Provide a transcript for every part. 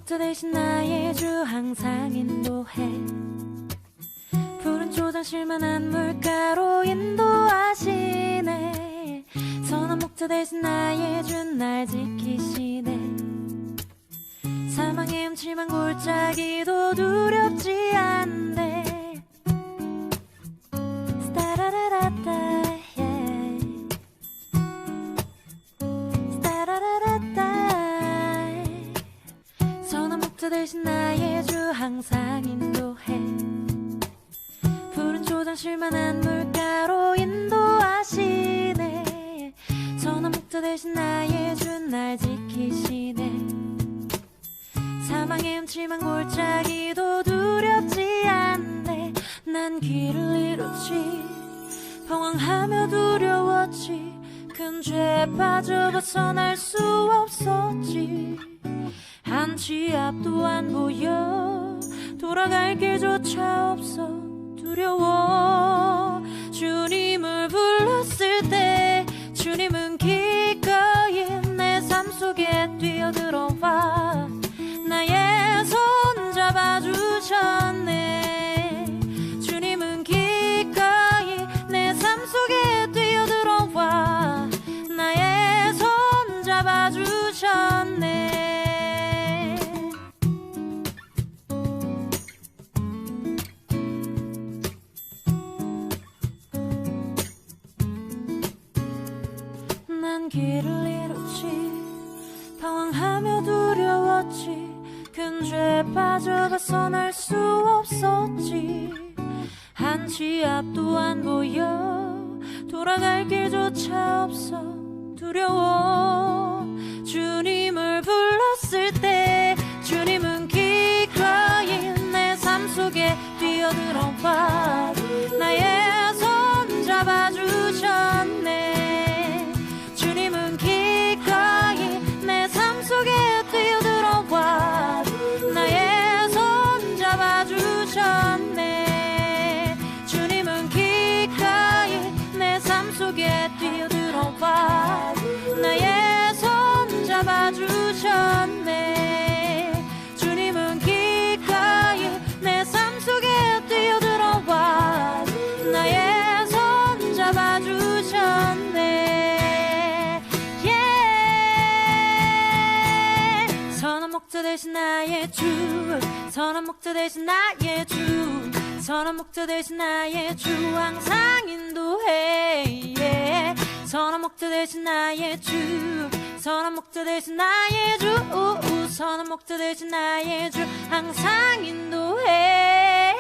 목자 대신 나의 주 항상 인도해. 푸른 초장실만한 물가로 인도하시네. 선한 목자 대신 나의 주 날 지키시네. 사망의 음침한 골짜기도 두렵지 않네. 스타라라라따 yeah. 스타라라라따 선한 목자 대신 나의 주 항상 인도해. 푸른 초장실만한 물가로 인도하시네. 선한 목자 대신 나의 주 날 지키시네. 사망의 음침한 골짜기도 두렵지 않네. 난 길을 잃었지, 방황하며 두려웠지. 큰 죄에 빠져 벗어날 수 없었지. 한치 앞도 안 보여, 돌아갈 길조차 없어 두려워. 주님을 불렀을 때 주님은 기꺼이 내 삶 속에 뛰어들어와 나의 손 잡아주셨네. 주님은 기꺼이 내 삶 속에 뛰어들어와 나의 손 잡아주셨네. 난 길을 잃었지, 방황하며 두려웠지. 큰 죄에 빠져 벗어날 수 없었지. 한치 앞도 안 보여, 돌아갈 길조차 없어 두려워. 주님을 불렀을 때 주님은 기꺼이 내 삶 속에 뛰어들어와 나의 손 잡아주셨네. 주님은 기꺼이 내 삶 속에 뛰어들어와 나의 손 잡아주셨네. 주님은 기꺼이 내 삶 속에 뛰어들어와 나의 손 잡아주셨네. 주님은 기꺼이 내 삶 속에 뛰어들어와 나의 손 잡아주셨네. yeah. 선한 목자 대신 나의 주, 선한 목자 대신 나의 주, 선한 목자 대신 나의 주 항상 인도해. yeah. 선한 목자 대신 나의 주, 선한 목자 대신 나의 주, 선한 목자 대신 나의 주 항상 인도해.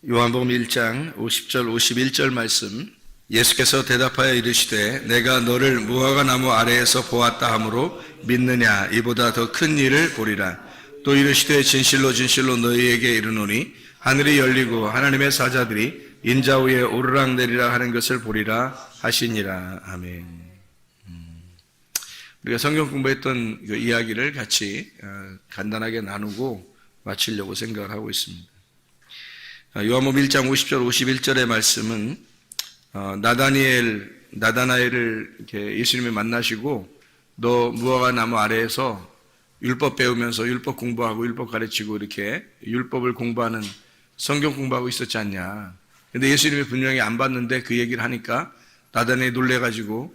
요한복음 1장 50절 51절 말씀. 예수께서 대답하여 이르시되 내가 너를 무화과 나무 아래에서 보았다 하므로 믿느냐? 이보다 더 큰 일을 보리라. 또 이르시되 진실로 진실로 너희에게 이르노니 하늘이 열리고 하나님의 사자들이 인자 위에 오르락내리락 하는 것을 보리라 하시니라. 아멘. 우리가 성경 공부했던 그 이야기를 같이 간단하게 나누고 마치려고 생각을 하고 있습니다. 요한복음 1장 50절 51절의 말씀은 나다나엘을 이렇게 예수님이 만나시고 너 무화과 나무 아래에서 율법 배우면서 율법 공부하고 율법 가르치고 이렇게 율법을 공부하는 성경 공부하고 있었지 않냐. 근데 예수님이 분명히 안 봤는데 그 얘기를 하니까 나다나엘이 놀래가지고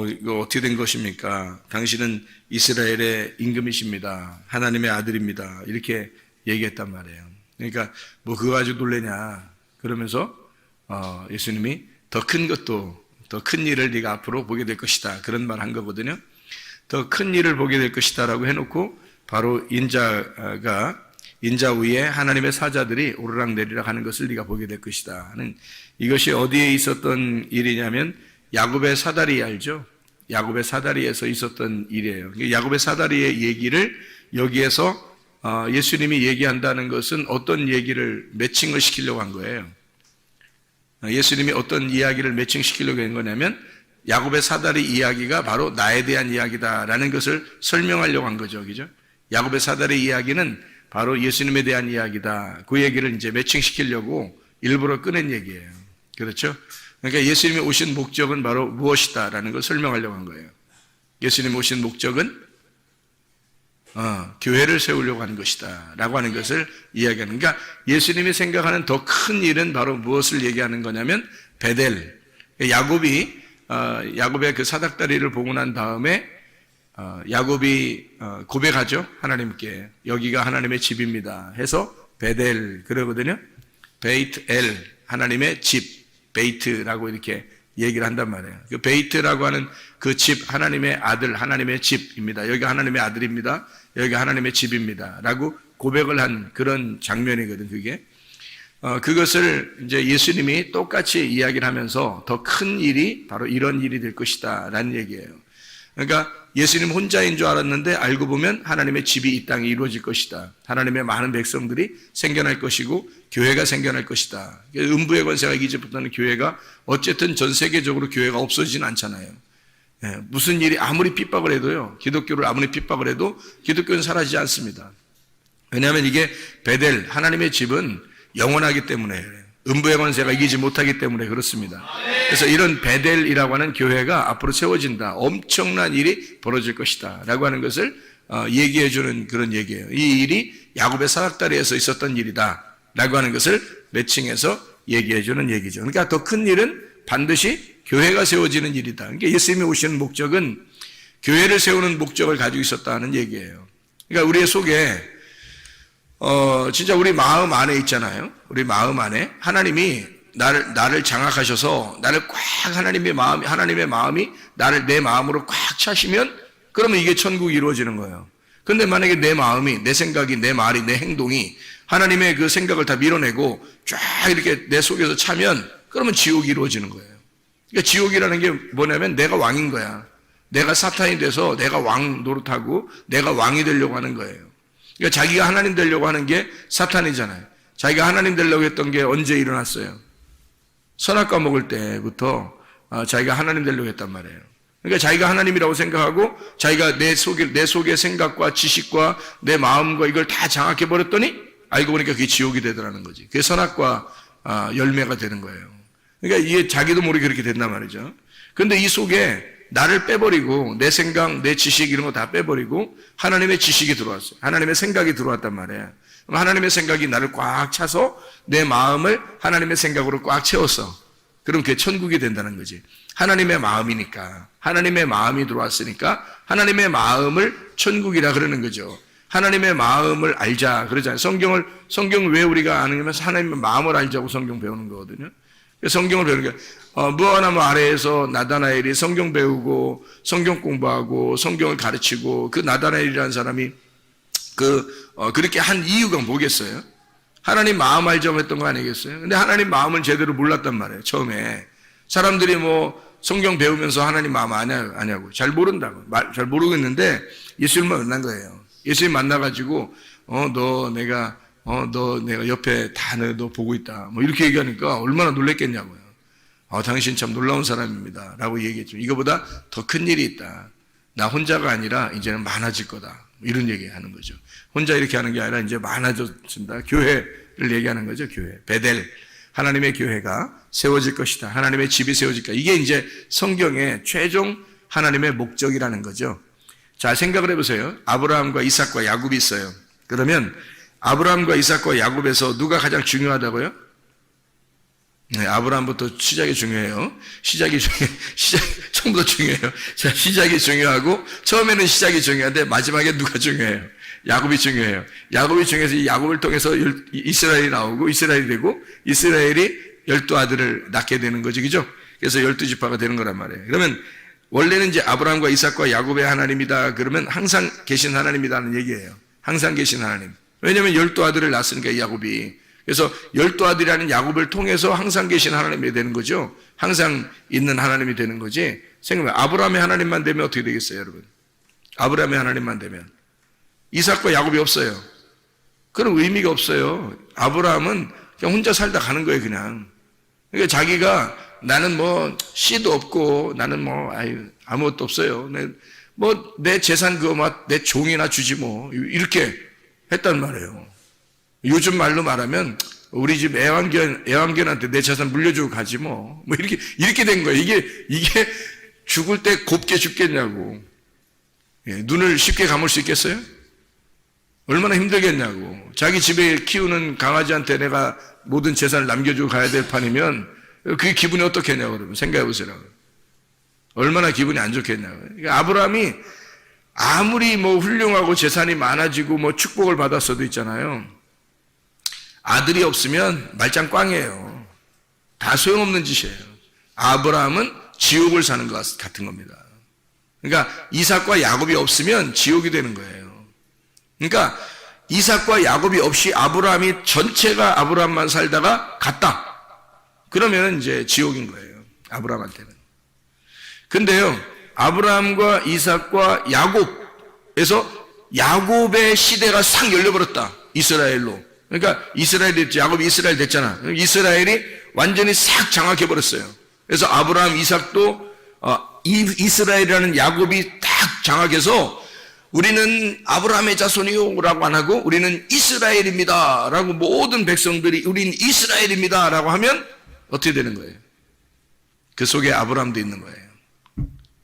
이거 어떻게 된 것입니까? 당신은 이스라엘의 임금이십니다. 하나님의 아들입니다. 이렇게 얘기했단 말이에요. 그러니까 뭐 그거 가지고 놀래냐 그러면서 예수님이 더 큰 것도 더 큰 일을 네가 앞으로 보게 될 것이다 그런 말 한 거거든요. 더 큰 일을 보게 될 것이다 라고 해놓고 바로 인자 위에 하나님의 사자들이 오르락내리락 하는 것을 네가 보게 될 것이다 하는, 이것이 어디에 있었던 일이냐면 야곱의 사다리 알죠? 야곱의 사다리에서 있었던 일이에요. 야곱의 사다리의 얘기를 여기에서 예수님이 얘기한다는 것은 어떤 얘기를 매칭을 시키려고 한 거예요. 예수님이 어떤 이야기를 매칭시키려고 한 거냐면 야곱의 사다리 이야기가 바로 나에 대한 이야기다라는 것을 설명하려고 한 거죠. 그죠? 야곱의 사다리 이야기는 바로 예수님에 대한 이야기다. 그 얘기를 이제 매칭시키려고 일부러 꺼낸 얘기예요. 그렇죠? 그러니까 예수님이 오신 목적은 바로 무엇이다라는 걸 설명하려고 한 거예요. 예수님이 오신 목적은 교회를 세우려고 하는 것이다 라고 하는 것을 이야기하는, 그러니까 예수님이 생각하는 더 큰 일은 바로 무엇을 얘기하는 거냐면 베델, 야곱의 그 사닥다리를 보고 난 다음에 야곱이 고백하죠. 하나님께 여기가 하나님의 집입니다 해서 베델 그러거든요. 베이트 엘, 하나님의 집, 베이트라고 이렇게 얘기를 한단 말이에요. 그 베이트라고 하는 그 집, 하나님의 아들, 하나님의 집입니다. 여기가 하나님의 아들입니다. 여기가 하나님의 집입니다 라고 고백을 한 그런 장면이거든. 그게 그것을 이제 예수님이 똑같이 이야기를 하면서 더 큰 일이 바로 이런 일이 될 것이다 라는 얘기예요. 그러니까 예수님 혼자인 줄 알았는데 알고 보면 하나님의 집이 이 땅에 이루어질 것이다. 하나님의 많은 백성들이 생겨날 것이고 교회가 생겨날 것이다. 음부의 권세가 이제부터는 교회가 어쨌든 전 세계적으로 교회가 없어지진 않잖아요. 무슨 일이 아무리 핍박을 해도요, 기독교를 아무리 핍박을 해도 기독교는 사라지지 않습니다. 왜냐하면 이게 베델, 하나님의 집은 영원하기 때문에, 음부의 권세가 이기지 못하기 때문에 그렇습니다. 그래서 이런 베델이라고 하는 교회가 앞으로 세워진다. 엄청난 일이 벌어질 것이다 라고 하는 것을 얘기해 주는 그런 얘기예요. 이 일이 야곱의 사닥다리에서 있었던 일이다 라고 하는 것을 매칭해서 얘기해 주는 얘기죠. 그러니까 더 큰 일은 반드시 교회가 세워지는 일이다. 그러니까 예수님이 오시는 목적은 교회를 세우는 목적을 가지고 있었다는 얘기예요. 그러니까 우리의 속에 진짜 우리 마음 안에 있잖아요. 우리 마음 안에 하나님이 나를 장악하셔서 나를 꽉 하나님의 마음이 내 마음으로 꽉 차시면 그러면 이게 천국이 이루어지는 거예요. 근데 만약에 내 마음이, 내 생각이, 내 말이, 내 행동이 하나님의 그 생각을 다 밀어내고 쫙 이렇게 내 속에서 차면 그러면 지옥이 이루어지는 거예요. 그러니까 지옥이라는 게 뭐냐면 내가 왕인 거야. 내가 사탄이 돼서 내가 왕 노릇하고 내가 왕이 되려고 하는 거예요. 그러니까 자기가 하나님 되려고 하는 게 사탄이잖아요. 자기가 하나님 되려고 했던 게 언제 일어났어요? 선악과 먹을 때부터 자기가 하나님 되려고 했단 말이에요. 그러니까 자기가 하나님이라고 생각하고 자기가 내 속의 생각과 지식과 내 마음과 이걸 다 장악해 버렸더니 알고 보니까 그게 지옥이 되더라는 거지. 그게 선악과 열매가 되는 거예요. 그러니까 이게 자기도 모르게 그렇게 된단 말이죠. 그런데 이 속에 나를 빼버리고 내 생각, 내 지식 이런 거 다 빼버리고 하나님의 지식이 들어왔어요. 하나님의 생각이 들어왔단 말이에요. 그럼 하나님의 생각이 나를 꽉 차서 내 마음을 하나님의 생각으로 꽉 채웠어. 그럼 그게 천국이 된다는 거지. 하나님의 마음이니까, 하나님의 마음이 들어왔으니까 하나님의 마음을 천국이라 그러는 거죠. 하나님의 마음을 알자 그러잖아요. 성경을 왜 우리가 아는 거면 하나님의 마음을 알자고 성경 배우는 거거든요. 성경을 배우는 게 무화과나무 아래에서 나다나엘이 성경 배우고 성경 공부하고 성경을 가르치고 그 나다나엘이라는 사람이 그렇게 한 이유가 뭐겠어요? 하나님 마음 알자고 했던 거 아니겠어요? 근데 하나님 마음을 제대로 몰랐단 말이에요. 처음에 사람들이 성경 배우면서 하나님 마음 아냐고 잘 모른다고 잘 모르겠는데 예수님만 만난 거예요. 예수님 만나가지고 너 내가 옆에 다 너 보고 있다 이렇게 얘기하니까 얼마나 놀랬겠냐고요. 당신 참 놀라운 사람입니다 라고 얘기했죠. 이거보다 더 큰 일이 있다. 나 혼자가 아니라 이제는 많아질 거다. 이런 얘기하는 거죠. 혼자 이렇게 하는 게 아니라 이제 많아진다. 교회를 얘기하는 거죠. 교회. 베델. 하나님의 교회가 세워질 것이다. 하나님의 집이 세워질 것이다. 이게 이제 성경의 최종 하나님의 목적이라는 거죠. 자, 생각을 해보세요. 아브라함과 이삭과 야곱이 있어요. 그러면 아브라함과 이삭과 야곱에서 누가 가장 중요하다고요? 네, 아브라함부터 시작이 중요해요. 처음부터 중요해요. 자, 시작이 중요하고, 처음에는 시작이 중요한데, 마지막에 누가 중요해요? 야곱이 중요해요. 야곱이 중요해서 이 야곱을 통해서 이스라엘이 나오고, 이스라엘이 되고, 이스라엘이 12아들을 낳게 되는 거죠. 그죠? 그래서 12지파가 되는 거란 말이에요. 그러면, 원래는 이제 아브라함과 이삭과 야곱의 하나님이다. 그러면 항상 계신 하나님이다는 얘기예요. 항상 계신 하나님. 왜냐면 12아들을 낳았으니까 야곱이. 그래서 12아들이라는 야곱을 통해서 항상 계신 하나님이 되는 거죠. 항상 있는 하나님이 되는 거지. 생각해보면 아브라함의 하나님만 되면 어떻게 되겠어요, 여러분? 아브라함의 하나님만 되면 이삭과 야곱이 없어요. 그런 의미가 없어요. 아브라함은 그냥 혼자 살다 가는 거예요, 그냥. 그러니까 자기가 나는 씨도 없고 나는 아무것도 없어요. 내 재산 내 종이나 주지 이렇게 했단 말이에요. 요즘 말로 말하면 우리 집 애완견한테 내 재산 물려주고 가지 뭐. 뭐 이렇게 된 거예요. 이게 죽을 때 곱게 죽겠냐고. 예, 눈을 쉽게 감을 수 있겠어요? 얼마나 힘들겠냐고. 자기 집에 키우는 강아지한테 내가 모든 재산을 남겨주고 가야 될 판이면 그게 기분이 어떻겠냐고 그러면 생각해 보세요. 얼마나 기분이 안 좋겠냐고. 그러니까 아브라함이 아무리 뭐 훌륭하고 재산이 많아지고 뭐 축복을 받았어도 있잖아요. 아들이 없으면 말짱 꽝이에요. 다 소용없는 짓이에요. 아브라함은 지옥을 사는 것 같은 겁니다. 그러니까 이삭과 야곱이 없으면 지옥이 되는 거예요. 그러니까 이삭과 야곱이 없이 아브라함이 전체가 아브라함만 살다가 갔다. 그러면 이제 지옥인 거예요. 아브라함한테는. 근데요, 아브라함과 이삭과 야곱에서 야곱의 시대가 싹 열려버렸다. 이스라엘로. 그러니까 이스라엘이 됐지. 야곱이 이스라엘 됐잖아. 이스라엘이 완전히 싹 장악해버렸어요. 그래서 아브라함, 이삭도 이스라엘이라는 야곱이 딱 장악해서 우리는 아브라함의 자손이요 라고 안 하고 우리는 이스라엘입니다 라고 모든 백성들이 우리는 이스라엘입니다 라고 하면 어떻게 되는 거예요? 그 속에 아브라함도 있는 거예요.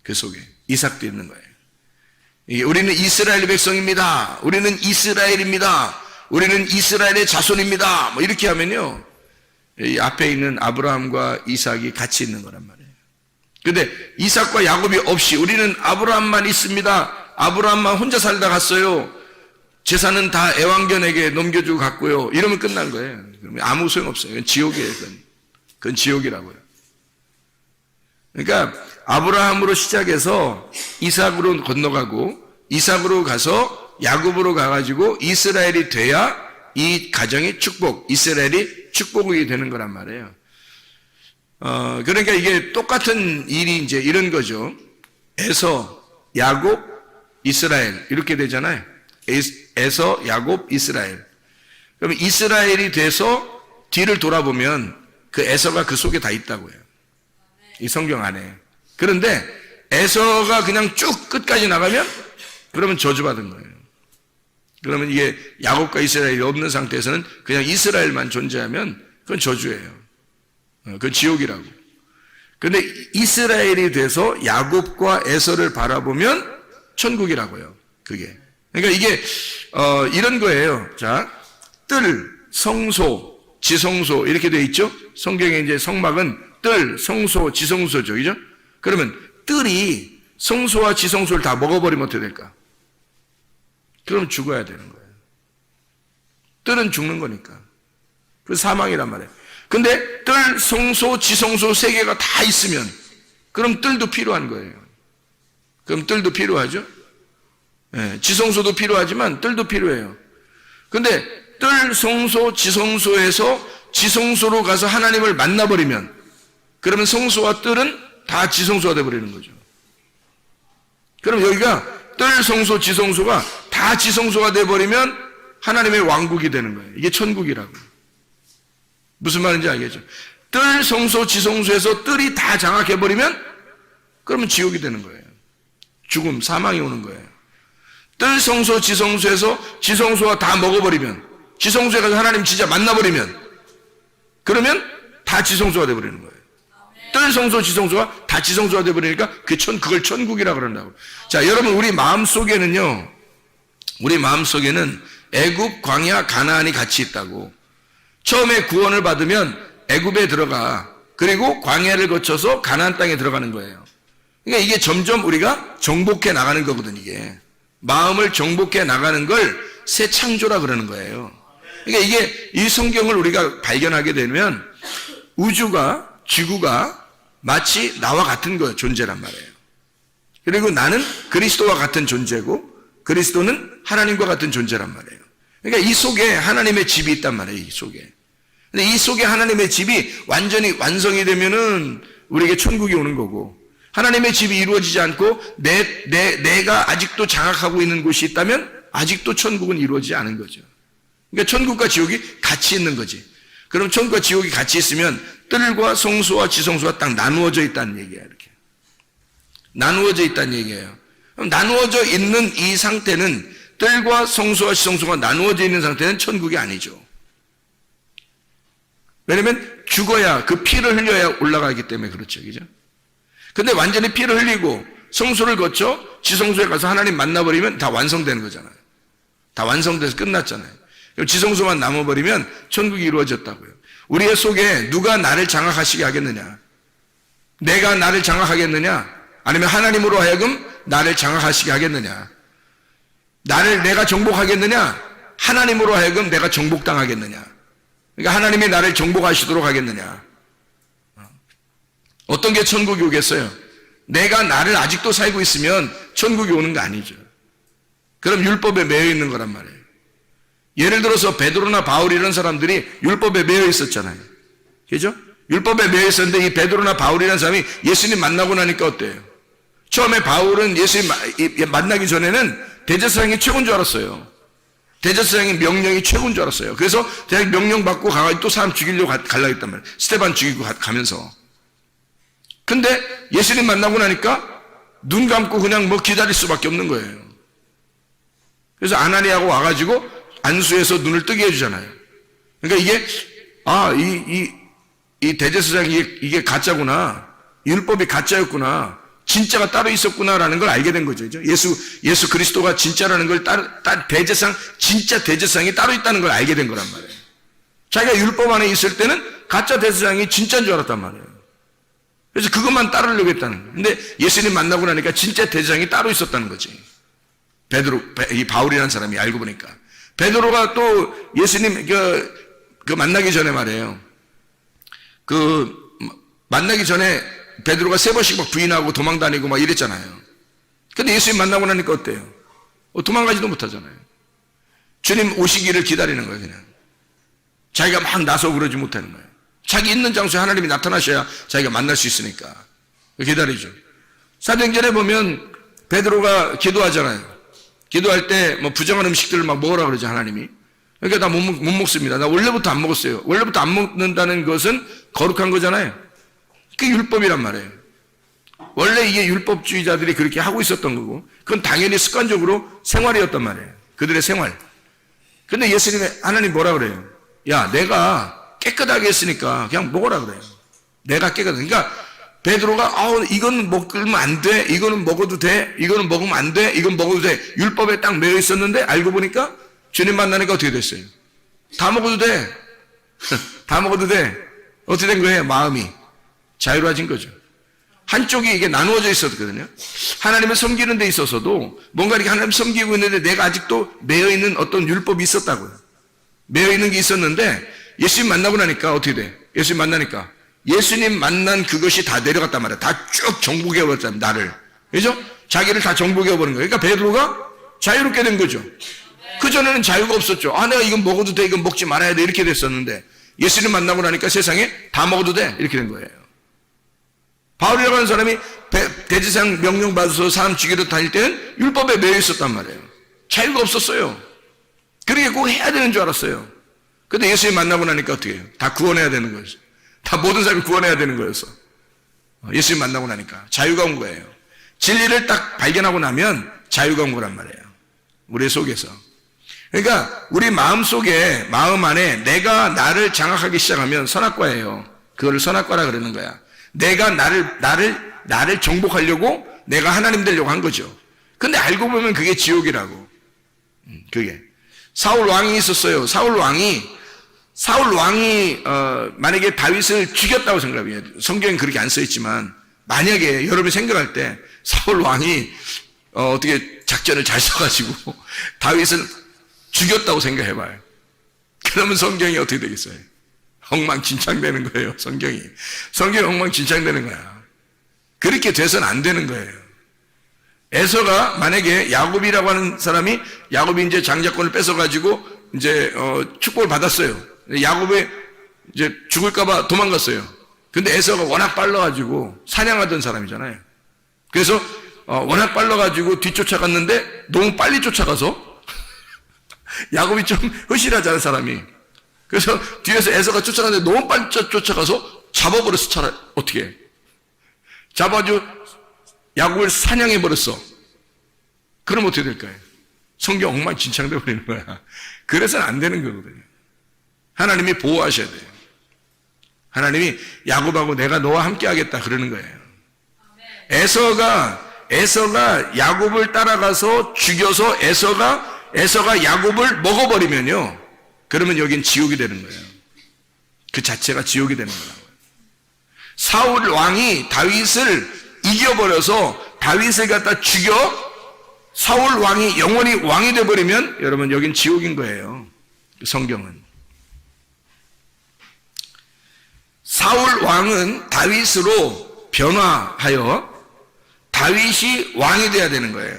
그 속에 이삭도 있는 거예요. 우리는 이스라엘 백성입니다. 우리는 이스라엘입니다. 우리는 이스라엘의 자손입니다. 뭐 이렇게 하면요, 이 앞에 있는 아브라함과 이삭이 같이 있는 거란 말이에요. 근데 이삭과 야곱이 없이 우리는 아브라함만 있습니다. 아브라함만 혼자 살다 갔어요. 재산은 다 애완견에게 넘겨주고 갔고요. 이러면 끝난 거예요. 그러면 아무 소용없어요. 그건 지옥이에요. 그건 지옥이라고요. 그러니까 아브라함으로 시작해서 이삭으로 건너가고 이삭으로 가서 야곱으로 가가지고 이스라엘이 돼야 이 가정이 축복, 이스라엘이 축복이 되는 거란 말이에요. 그러니까 이게 똑같은 일이 이제 이런 거죠. 에서, 야곱, 이스라엘 이렇게 되잖아요. 에서, 야곱, 이스라엘. 그러면 이스라엘이 돼서 뒤를 돌아보면 그 에서가 그 속에 다 있다고요. 이 성경 안에. 그런데 에서가 그냥 쭉 끝까지 나가면 그러면 저주받은 거예요. 그러면 이게 야곱과 이스라엘이 없는 상태에서는 그냥 이스라엘만 존재하면 그건 저주예요. 그건 지옥이라고. 그런데 이스라엘이 돼서 야곱과 에서를 바라보면 천국이라고요. 그게. 그러니까 이게 이런 거예요. 자, 뜰, 성소, 지성소 이렇게 되어 있죠. 성경에 이제 성막은 뜰, 성소, 지성소죠. 그죠? 그러면 뜰이 성소와 지성소를 다 먹어버리면 어떻게 될까? 그럼 죽어야 되는 거예요. 뜰은 죽는 거니까. 그 사망이란 말이에요. 근데 뜰, 성소, 지성소 세 개가 다 있으면 그럼 뜰도 필요한 거예요. 그럼 뜰도 필요하죠? 네, 지성소도 필요하지만 뜰도 필요해요. 근데 뜰, 성소, 지성소에서 지성소로 가서 하나님을 만나버리면 그러면 성소와 뜰은 다 지성소가 되어버리는 거죠. 그럼 여기가 뜰, 성소, 지성소가 다 지성소가 되어버리면 하나님의 왕국이 되는 거예요. 이게 천국이라고. 무슨 말인지 알겠죠? 뜰, 성소, 지성소에서 뜰이 다 장악해버리면 그러면 지옥이 되는 거예요. 죽음, 사망이 오는 거예요. 뜰, 성소, 지성소에서 지성소가 다 먹어버리면 지성소에 가서 하나님 진짜 만나버리면 그러면 다 지성소가 되어버리는 거예요. 뜰, 성소, 지성소가 다 지성소가 되어버리니까 그걸 천국이라고 그런다고. 자, 여러분 우리 마음속에는요, 우리 마음속에는 애굽, 광야, 가나안이 같이 있다고. 처음에 구원을 받으면 애굽에 들어가. 그리고 광야를 거쳐서 가나안 땅에 들어가는 거예요. 그러니까 이게 점점 우리가 정복해 나가는 거거든. 이게 마음을 정복해 나가는 걸 새 창조라 그러는 거예요. 그러니까 이게 이 성경을 우리가 발견하게 되면 우주가, 지구가 마치 나와 같은 거예요. 존재란 말이에요. 그리고 나는 그리스도와 같은 존재고 그리스도는 하나님과 같은 존재란 말이에요. 그러니까 이 속에 하나님의 집이 있단 말이에요. 이 속에. 근데 이 속에 하나님의 집이 완전히 완성이 되면은 우리에게 천국이 오는 거고, 하나님의 집이 이루어지지 않고 내가 아직도 장악하고 있는 곳이 있다면 아직도 천국은 이루어지지 않은 거죠. 그러니까 천국과 지옥이 같이 있는 거지. 그럼 천국과 지옥이 같이 있으면 뜰과 성소와 지성소가 딱 나누어져 있다는 얘기야. 이렇게 나누어져 있다는 얘기예요. 그럼 나누어져 있는 이 상태는, 뜰과 성소와 지성소가 나누어져 있는 상태는 천국이 아니죠. 왜냐면 죽어야, 그 피를 흘려야 올라가기 때문에 그렇죠. 그죠? 근데 완전히 피를 흘리고 성소를 거쳐 지성소에 가서 하나님 만나버리면 다 완성되는 거잖아요. 다 완성돼서 끝났잖아요. 지성소만 남아버리면 천국이 이루어졌다고요. 우리의 속에 누가 나를 장악하시게 하겠느냐? 내가 나를 장악하겠느냐? 아니면 하나님으로 하여금 나를 장악하시게 하겠느냐? 내가 정복하겠느냐? 하나님으로 하여금 내가 정복당하겠느냐? 그러니까 하나님이 나를 정복하시도록 하겠느냐? 어떤 게 천국이 오겠어요? 내가 나를 아직도 살고 있으면 천국이 오는 거 아니죠. 그럼 율법에 매여 있는 거란 말이에요. 예를 들어서 베드로나 바울 이런 사람들이 율법에 매여 있었잖아요. 그죠? 율법에 매여 있었는데 이 베드로나 바울이라는 사람이 예수님 만나고 나니까 어때요? 처음에 바울은 예수님 만나기 전에는 대제사장이 최고인 줄 알았어요. 대제사장의 명령이 최고인 줄 알았어요. 그래서 대학 명령 받고 가가지고 또 사람 죽이려고 가려고 했단 말이에요. 스테반 죽이고 가면서. 근데 예수님 만나고 나니까 눈 감고 그냥 뭐 기다릴 수밖에 없는 거예요. 그래서 아나니아가 와가지고 안수해서 눈을 뜨게 해주잖아요. 그러니까 이게, 이 대제사장이 이게 가짜구나. 율법이 가짜였구나. 진짜가 따로 있었구나라는 걸 알게 된 거죠. 예수 그리스도가 진짜라는 걸 진짜 대제사장이 따로 있다는 걸 알게 된 거란 말이에요. 자기가 율법 안에 있을 때는 가짜 대제사장이 진짜인 줄 알았단 말이에요. 그래서 그것만 따르려고 했다는 거예요. 근데 예수님 만나고 나니까 진짜 대제사장이 따로 있었다는 거지. 이 바울이라는 사람이 알고 보니까. 베드로가 또 예수님 그 만나기 전에 말이에요. 만나기 전에 베드로가 3번씩 막 부인하고 도망다니고 막 이랬잖아요. 근데 예수님 만나고 나니까 어때요? 도망가지도 못하잖아요. 주님 오시기를 기다리는 거예요, 그냥. 자기가 막 나서 그러지 못하는 거예요. 자기 있는 장소에 하나님이 나타나셔야 자기가 만날 수 있으니까. 기다리죠. 사도행전에 보면 베드로가 기도하잖아요. 기도할 때 뭐 부정한 음식들을 막 먹으라 그러죠, 하나님이. 그러니까 나 못 먹습니다. 나 원래부터 안 먹었어요. 원래부터 안 먹는다는 것은 거룩한 거잖아요. 그게 율법이란 말이에요. 원래 이게 율법주의자들이 그렇게 하고 있었던 거고, 그건 당연히 습관적으로 생활이었단 말이에요. 그들의 생활. 근데 하나님 뭐라 그래요? 야, 내가 깨끗하게 했으니까 그냥 먹으라 그래요. 내가 깨끗하게. 그러니까 베드로가 이건 먹으면 안 돼. 이거는 먹어도 돼. 이거는 먹으면 안 돼. 이건 먹어도 돼. 율법에 딱 매여 있었는데 알고 보니까 주님 만나니까 어떻게 됐어요? 다 먹어도 돼. 다 먹어도 돼. 어떻게 된 거예요? 마음이 자유로워진 거죠. 한쪽이 이게 나누어져 있었거든요. 하나님을 섬기는 데 있어서도 뭔가 이렇게 하나님 섬기고 있는데 내가 아직도 매여 있는 어떤 율법이 있었다고요. 매여 있는 게 있었는데 예수님 만나고 나니까 어떻게 돼? 예수님 만나니까 예수님 만난 그것이 다 내려갔단 말이야. 다 쭉 정복해버렸잖아요. 나를. 그죠? 자기를 다 정복해버린 거예요. 그러니까 베드로가 자유롭게 된 거죠. 그전에는 자유가 없었죠. 내가 이건 먹어도 돼. 이건 먹지 말아야 돼. 이렇게 됐었는데 예수님 만나고 나니까 세상에 다 먹어도 돼. 이렇게 된 거예요. 바울이라고 하는 사람이 대제사장 명령 받아서 사람 죽이러 다닐 때는 율법에 매여 있었단 말이에요. 자유가 없었어요. 그렇게 꼭 해야 되는 줄 알았어요. 근데 예수님 만나고 나니까 어떻게 해요? 다 구원해야 되는 거였어요. 다 모든 사람이 구원해야 되는 거였어. 예수님 만나고 나니까 자유가 온 거예요. 진리를 딱 발견하고 나면 자유가 온 거란 말이에요. 우리 속에서. 그러니까 우리 마음 속에, 마음 안에 내가 나를 장악하기 시작하면 선악과예요. 그거를 선악과라 그러는 거야. 내가 나를 정복하려고 내가 하나님 되려고 한 거죠. 근데 알고 보면 그게 지옥이라고. 그게. 사울 왕이 있었어요. 사울 왕이 만약에 다윗을 죽였다고 생각해요. 성경엔 그렇게 안 써있지만 만약에 여러분이 생각할 때 사울 왕이 어떻게 작전을 잘 써가지고 다윗을 죽였다고 생각해봐요. 그러면 성경이 어떻게 되겠어요? 엉망진창되는 거예요. 성경이 엉망진창되는 거야. 그렇게 돼서는 안 되는 거예요. 에서가 만약에 야곱이라고 하는 사람이 야곱이 이제 장자권을 뺏어가지고 이제 축복을 받았어요. 야곱이 이제 죽을까봐 도망갔어요. 근데 에서가 워낙 빨라가지고 사냥하던 사람이잖아요. 그래서 워낙 빨라가지고 뒤쫓아갔는데 너무 빨리 쫓아가서 야곱이 좀 흐실하잖아요, 사람이. 그래서 뒤에서 에서가 쫓아가는데 너무 빨리 쫓아가서 잡아버렸어, 차라리. 어떻게 해? 잡아가지고 야곱을 사냥해버렸어. 그럼 어떻게 될까요? 성경 엉망진창돼 버리는 거야. 그래서는 안 되는 거거든요. 하나님이 보호하셔야 돼요. 하나님이 야곱하고 내가 너와 함께 하겠다 그러는 거예요. 에서가 야곱을 따라가서 죽여서 에서가 야곱을 먹어버리면요, 그러면 여긴 지옥이 되는 거예요. 그 자체가 지옥이 되는 거라고요. 사울 왕이 다윗을 이겨버려서 다윗을 갖다 죽여 사울 왕이 영원히 왕이 되어버리면 여러분 여긴 지옥인 거예요. 성경은. 사울 왕은 다윗으로 변화하여 다윗이 왕이 돼야 되는 거예요.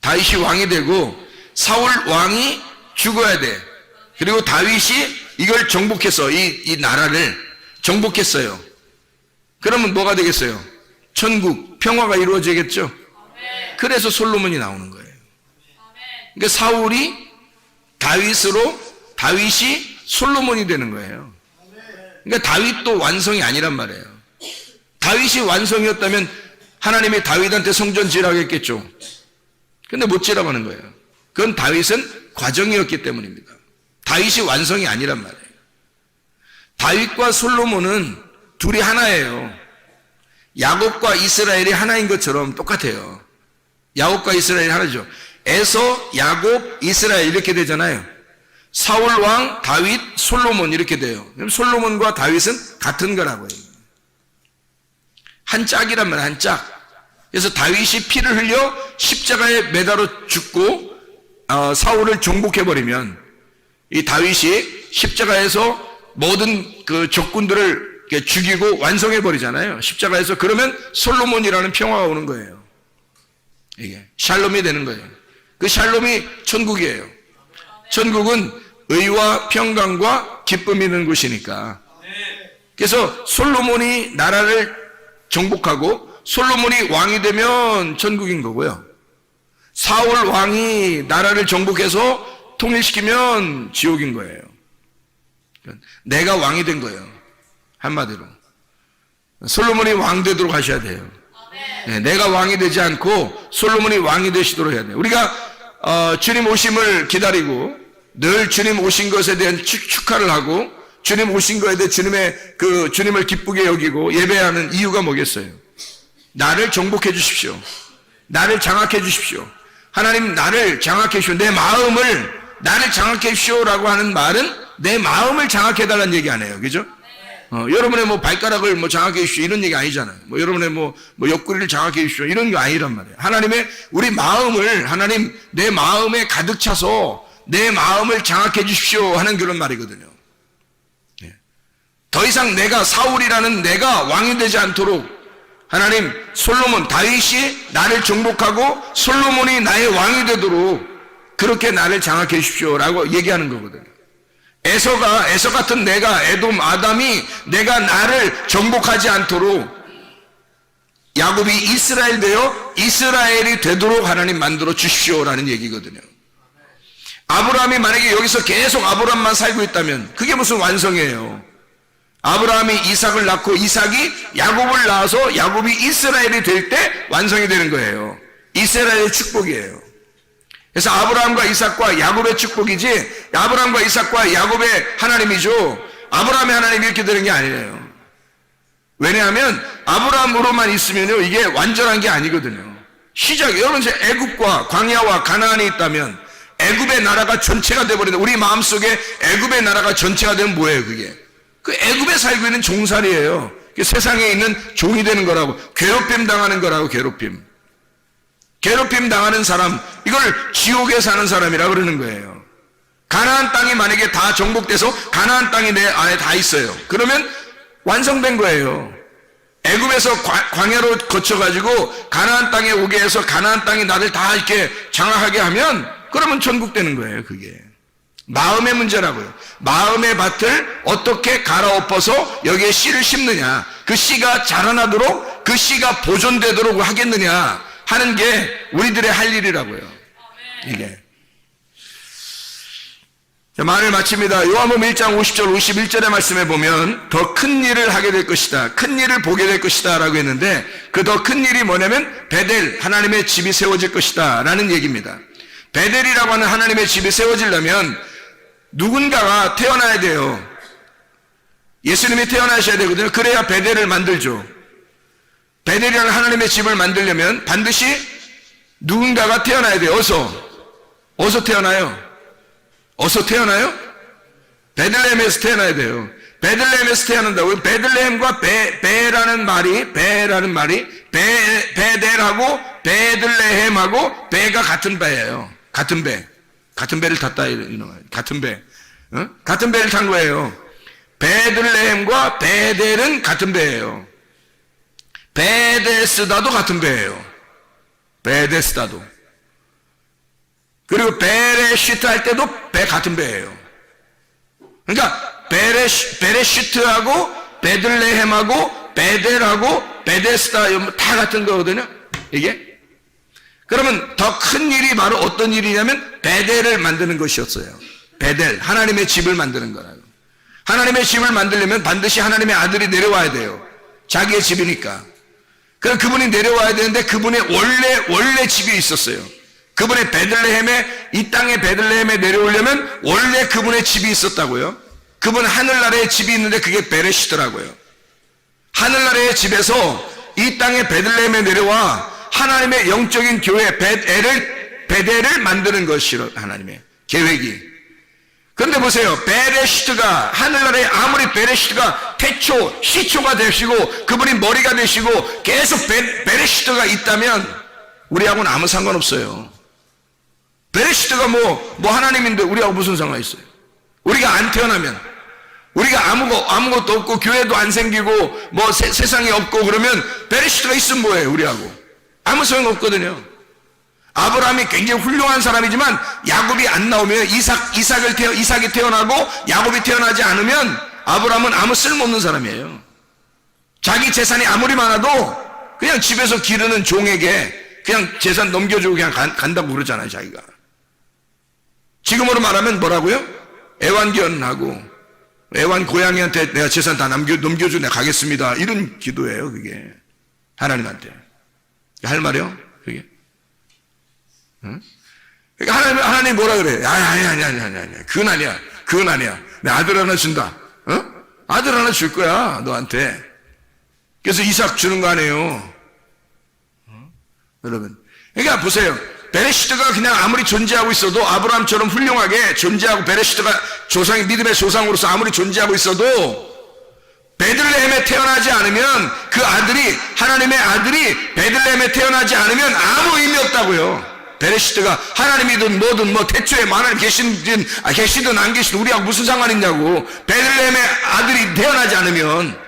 다윗이 왕이 되고 사울 왕이 죽어야 돼. 그리고 다윗이 이걸 정복해서 이 나라를 정복했어요. 그러면 뭐가 되겠어요? 천국, 평화가 이루어지겠죠? 그래서 솔로몬이 나오는 거예요. 그러니까 사울이 다윗으로 다윗이 솔로몬이 되는 거예요. 그러니까 다윗도 완성이 아니란 말이에요. 다윗이 완성이었다면 하나님이 다윗한테 성전 지으라고 했겠죠. 근데 못 지으라고 하는 거예요. 그건 다윗은 과정이었기 때문입니다. 다윗이 완성이 아니란 말이에요. 다윗과 솔로몬은 둘이 하나예요. 야곱과 이스라엘이 하나인 것처럼 똑같아요. 야곱과 이스라엘이 하나죠. 에서, 야곱, 이스라엘 이렇게 되잖아요. 사울 왕, 다윗, 솔로몬 이렇게 돼요. 그럼 솔로몬과 다윗은 같은 거라고요. 한 짝이란 말이에요. 한 짝. 그래서 다윗이 피를 흘려 십자가에 매달아 죽고 사울을 정복해버리면 이 다윗이 십자가에서 모든 그 적군들을 죽이고 완성해버리잖아요. 십자가에서. 그러면 솔로몬이라는 평화가 오는 거예요. 이게 샬롬이 되는 거예요. 그 샬롬이 천국이에요. 천국은 의와 평강과 기쁨이 있는 곳이니까. 그래서 솔로몬이 나라를 정복하고 솔로몬이 왕이 되면 천국인 거고요. 사울 왕이 나라를 정복해서 통일시키면 지옥인 거예요. 내가 왕이 된 거예요. 한마디로. 솔로몬이 왕 되도록 하셔야 돼요. 네, 내가 왕이 되지 않고 솔로몬이 왕이 되시도록 해야 돼요. 우리가 주님 오심을 기다리고 늘 주님 오신 것에 대한 축하를 하고 주님 오신 것에 대해 주님을 기쁘게 여기고 예배하는 이유가 뭐겠어요? 나를 정복해 주십시오. 나를 장악해 주십시오. 하나님 나를 장악해 주십시오. 나를 장악해 주십시오라고 하는 말은 내 마음을 장악해 달라는 얘기 아니에요. 그죠? 여러분의 발가락을 장악해 주십시오 이런 얘기 아니잖아요. 여러분의 옆구리를 장악해 주십시오 이런 게 아니란 말이에요. 하나님의 우리 마음을 하나님 내 마음에 가득 차서 내 마음을 장악해 주십시오 하는 그런 말이거든요. 더 이상 사울이라는 내가 왕이 되지 않도록 하나님 솔로몬 다윗이 나를 정복하고 솔로몬이 나의 왕이 되도록 그렇게 나를 장악해 주십시오라고 얘기하는 거거든요. 에서 같은 에돔 아담이 내가 나를 정복하지 않도록 야곱이 이스라엘 되어 이스라엘이 되도록 하나님 만들어 주십시오라는 얘기거든요. 아브라함이 만약에 여기서 계속 아브라함만 살고 있다면 그게 무슨 완성이에요. 아브라함이 이삭을 낳고 이삭이 야곱을 낳아서 야곱이 이스라엘이 될 때 완성이 되는 거예요. 이스라엘의 축복이에요. 그래서 아브라함과 이삭과 야곱의 축복이지 아브라함과 이삭과 야곱의 하나님이죠. 아브라함의 하나님이 이렇게 되는 게 아니에요. 왜냐하면 아브라함으로만 있으면요 이게 완전한 게 아니거든요. 여러분 이제 애굽과 광야와 가나안이 있다면 애굽의 나라가 전체가 돼버린다. 우리 마음속에 애굽의 나라가 전체가 되면 뭐예요 그게? 그 애굽에 살고 있는 종살이에요. 세상에 있는 종이 되는 거라고. 괴롭힘 당하는 거라고. 괴롭힘 당하는 사람, 이걸 지옥에 사는 사람이라 그러는 거예요. 가나안 땅이 만약에 다 정복돼서 가나안 땅이 내 안에 다 있어요. 그러면 완성된 거예요. 애굽에서 광야로 거쳐가지고 가나안 땅에 오게 해서 가나안 땅이 나를 다 이렇게 장악하게 하면 그러면 천국 되는 거예요. 그게 마음의 문제라고요. 마음의 밭을 어떻게 갈아엎어서 여기에 씨를 심느냐, 그 씨가 자라나도록 그 씨가 보존되도록 하겠느냐 하는 게 우리들의 할 일이라고요. 이게 말을 마칩니다. 요한복음 1장 50절 51절의 말씀에 보면 더 큰 일을 하게 될 것이다, 큰 일을 보게 될 것이다 라고 했는데 그 더 큰 일이 뭐냐면 베델, 하나님의 집이 세워질 것이다 라는 얘기입니다. 베델이라고 하는 하나님의 집이 세워지려면 누군가가 태어나야 돼요. 예수님이 태어나셔야 되거든요. 그래야 베델을 만들죠. 베델이라는 하나님의 집을 만들려면 반드시 누군가가 태어나야 돼요. 어디서 태어나요? 어디서 태어나요? 베들레헴에서 태어나야 돼요. 베들레헴에서 태어난다고요. 베들레헴과 베라는 말이 베델하고 베들레헴하고 베가 같은 배예요. 같은 배를 탔다 이런 말. 같은 배. 같은 배를 탄 거예요. 베들레헴과 베델은 같은 배예요. 베데스다도 같은 배예요. 베데스다도. 그리고 베레시트 할 때도 같은 배예요. 그러니까 베레시트하고 베들레헴하고 베델하고 베데스다 다 같은 거거든요. 이게. 그러면 더 큰 일이 바로 어떤 일이냐면 베델을 만드는 것이었어요. 베델, 하나님의 집을 만드는 거라고. 하나님의 집을 만들려면 반드시 하나님의 아들이 내려와야 돼요. 자기의 집이니까. 그럼 그분이 내려와야 되는데 그분의 원래 집이 있었어요. 그분의 베들레헴에, 이 땅의 베들레헴에 내려오려면 원래 그분의 집이 있었다고요. 그분 하늘나라에 집이 있는데 그게 베레시더라고요. 하늘나라의 집에서 이 땅의 베들레헴에 내려와 하나님의 영적인 교회 베델을 만드는 것이로 하나님의 계획이. 그런데 보세요. 베레시트가 하늘나라에 아무리 베레시트가 태초, 시초가 되시고 그분이 머리가 되시고 계속 베레시트가 있다면 우리하고는 아무 상관없어요. 베레시트가 뭐 하나님인데 우리하고 무슨 상관이 있어요? 우리가 안 태어나면, 우리가 아무것도 없고 교회도 안 생기고 뭐 세상이 없고 그러면 베레시트가 있으면 뭐예요? 우리하고 아무 소용 없거든요. 아브라함이 굉장히 훌륭한 사람이지만 야곱이 안 나오면 이삭이 태어나고 야곱이 태어나지 않으면 아브라함은 아무 쓸모없는 사람이에요. 자기 재산이 아무리 많아도 그냥 집에서 기르는 종에게 그냥 재산 넘겨주고 그냥 간다고 그러잖아요. 자기가. 지금으로 말하면 뭐라고요? 애완견하고 애완 고양이한테 내가 재산 다 넘겨주고 내가 가겠습니다. 이런 기도예요. 그게 하나님한테 할 말이요. 그게. 응? 그러니까 하나님 뭐라 그래? 아니. 그건 아니야. 내 아들 하나 준다. 아들 하나 줄 거야, 너한테. 그래서 이삭 주는 거 아니에요. 여러분. 그러니까 보세요. 베레시트가 그냥 아무리 존재하고 있어도 아브라함처럼 훌륭하게 존재하고 베레시트가 믿음의 조상으로서 아무리 존재하고 있어도 베들레헴에 태어나지 않으면 그 아들이, 하나님의 아들이 베들레헴에 태어나지 않으면 아무 의미 없다고요. 베레시트가 하나님이든 뭐든 뭐 태초에 하나님 계시든 안 계시든 우리하고 무슨 상관있냐고. 베들레헴에 아들이 태어나지 않으면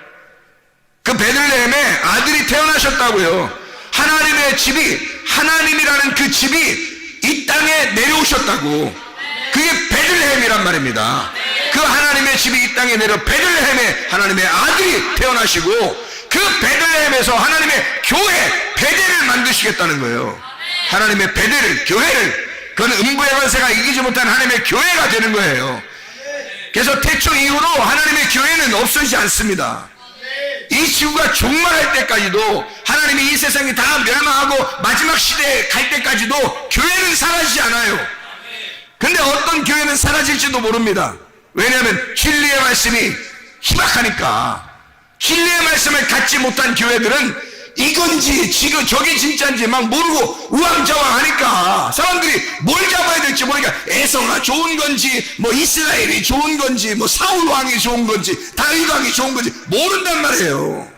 그 베들레헴에 아들이 태어나셨다고요. 하나님의 집이, 하나님이라는 그 집이 이 땅에 내려오셨다고. 그게 베들레헴이란 말입니다. 그 하나님의 집이 이 땅에 내려 베들레헴에 하나님의 아들이 태어나시고 그 베들레헴에서 하나님의 교회 베델을 만드시겠다는 거예요. 하나님의 베델을, 교회를, 그건 음부의 권세가 이기지 못한 하나님의 교회가 되는 거예요. 그래서 태초 이후로 하나님의 교회는 없어지지 않습니다. 이 지구가 종말할 때까지도, 하나님이 이 세상이 다 멸망하고 마지막 시대에 갈 때까지도 교회는 사라지지 않아요. 근데 어떤 교회는 사라질지도 모릅니다. 왜냐하면 진리의 말씀이 희박하니까. 진리의 말씀을 갖지 못한 교회들은 이건지 지금 저게 진짜인지 막 모르고 우왕좌왕하니까 사람들이 뭘 잡아야 될지 모르니까 에서가 좋은 건지 뭐 이스라엘이 좋은 건지 뭐 사울 왕이 좋은 건지 다윗 왕이 좋은 건지 모른단 말이에요.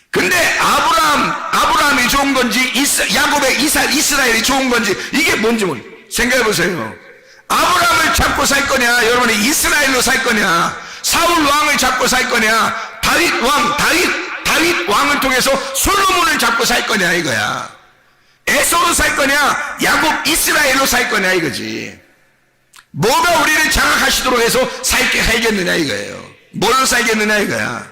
근데 아브라함이 좋은 건지 야곱의 이스라엘이 좋은 건지 이게 뭔지 생각해 보세요. 아브라함을 잡고 살 거냐, 여러분이 이스라엘로 살 거냐, 사울 왕을 잡고 살 거냐, 다윗 왕을 통해서 솔로몬을 잡고 살 거냐 이거야. 에서로 살 거냐, 야곱 이스라엘로 살 거냐 이거지. 뭐가 우리를 장악하시도록 해서 살겠느냐 이거예요. 뭘로 살겠느냐 이거야.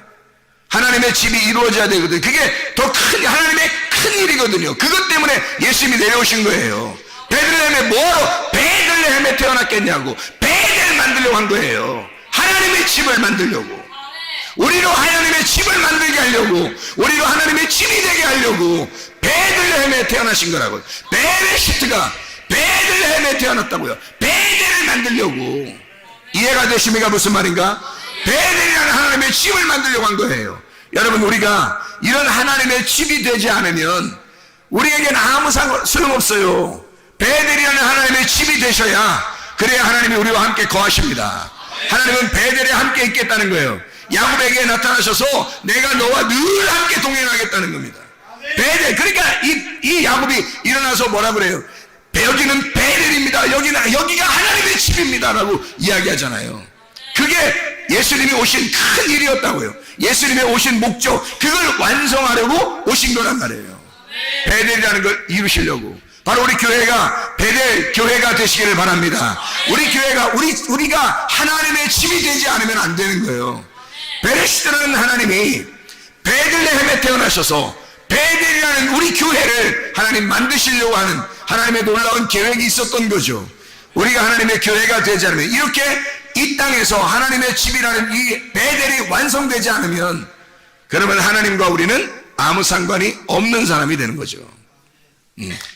하나님의 집이 이루어져야 되거든. 그게 더 큰 하나님의 큰 일이거든요. 그것 때문에 예수님이 내려오신 거예요. 베들레헴에 뭐하러 베들레헴에 태어났겠냐고. 베델 만들려고 한 거예요. 하나님의 집을 만들려고. 우리로 하나님의 집을 만들게 하려고, 우리로 하나님의 집이 되게 하려고 베들레헴에 태어나신 거라고요. 베레시트가 베들레헴에 태어났다고요. 베델을 만들려고. 이해가 되십니까? 무슨 말인가? 베델이라는 하나님의 집을 만들려고 한 거예요. 여러분, 우리가 이런 하나님의 집이 되지 않으면 우리에게는 아무 소용없어요. 베델이라는 하나님의 집이 되셔야, 그래야 하나님이 우리와 함께 거하십니다. 하나님은 베델에 함께 있겠다는 거예요. 야곱에게 나타나셔서 내가 너와 늘 함께 동행하겠다는 겁니다. 베델. 그러니까 이 야곱이 일어나서 뭐라 그래요? 여기는 베델입니다. 여기가 하나님의 집입니다. 라고 이야기하잖아요. 그게 예수님이 오신 큰 일이었다고요. 예수님의 오신 목적, 그걸 완성하려고 오신 거란 말이에요. 베델이라는 걸 이루시려고. 바로 우리 교회가 베델 교회가 되시기를 바랍니다. 우리 교회가 우리가 하나님의 집이 되지 않으면 안 되는 거예요. 베레시드라는 하나님이 베들레헴에 태어나셔서 베델이라는 우리 교회를 하나님 만드시려고 하는 하나님의 놀라운 계획이 있었던 거죠. 우리가 하나님의 교회가 되지 않으면, 이렇게 이 땅에서 하나님의 집이라는 이 베델이 완성되지 않으면, 그러면 하나님과 우리는 아무 상관이 없는 사람이 되는 거죠.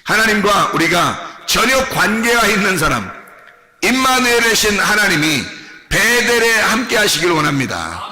하나님과 우리가 전혀 관계가 있는 사람, 임마누엘이신 하나님이 베델에 함께 하시길 원합니다.